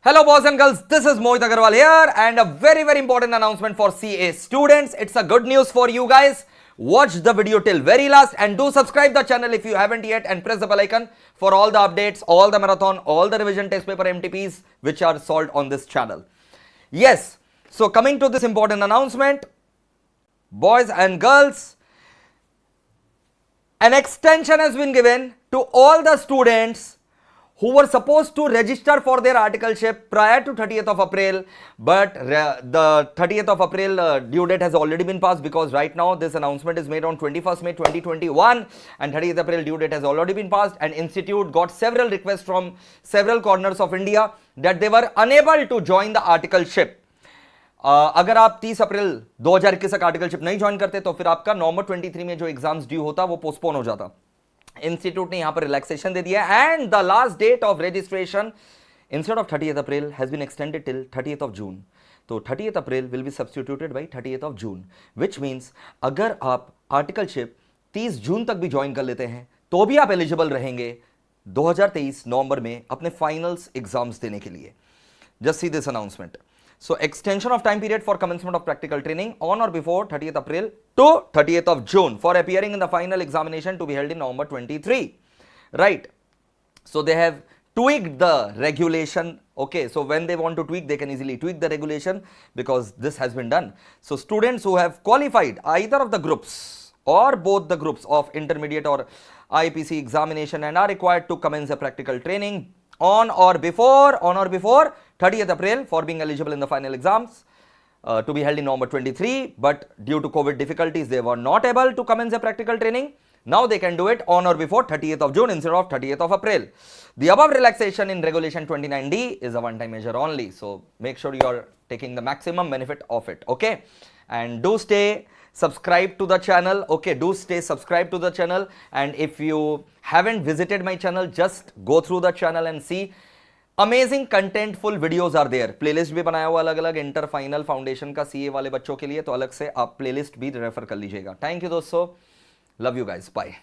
Hello boys and girls, this is Mohit Agarwal here and a very important announcement for CA students. It's a good news for you guys. Watch the video till very last and do subscribe the channel if you haven't yet and press the bell icon for all the updates, all the marathon, all the revision test paper MTPs which are solved on this channel. Yes, so coming to this important announcement, boys and girls, an extension has been given to all the students who were supposed to register for their articleship prior to 30th of April, but the 30th of April due date has already been passed because right now this announcement is made on 21st May 2021 and 30th April due date has already been passed, and institute got several requests from several corners of India that they were unable to join the articleship. अगर आप 30 अप्रैल 2021 तक articleship नहीं join करते तो फिर आपका नवंबर 23 में जो एग्जाम्स ड्यू होता वो पोस्टपोन हो जाता. इंस्टीट्यूट ने यहां पर रिलैक्सेशन दे दिया and the last date of registration instead of 30th April has been extended till 30th of June. तो 30th April will be substituted by 30th of June, which means अगर आप आर्टिकलशिप 30 जून तक भी ज्वाइन कर लेते हैं तो भी आप एलिजिबल रहेंगे 2023 नवंबर में अपने फाइनल्स एग्जाम्स देने के लिए. Just see this announcement. So extension of time period for commencement of practical training on or before 30th April to 30th of June for appearing in the final examination to be held in November 23. Right. So they have tweaked the regulation. Okay. So when they want to tweak, they can easily tweak the regulation because this has been done. So students who have qualified either of the groups or both the groups of intermediate or IPC examination and are required to commence the practical training on or before 30th April for being eligible in the final exams to be held in November 23, but due to COVID difficulties they were not able to commence the practical training. Now they can do it on or before 30th of June instead of 30th of April. The above relaxation in regulation 29D is a one-time measure only, so make sure you are taking the maximum benefit of it. Okay, and do stay subscribe to the channel. Okay, do stay subscribed to the channel, and if you haven't visited my channel, just go through the channel and see amazing contentful videos are there. Playlist भी बनाया हुआ अलग अलग inter final foundation का CA वाले बच्चों के लिए, तो अलग से आप प्लेलिस्ट भी रेफर कर लीजिएगा. थैंक यू दोस्तों, लव यू गाइस, बाय.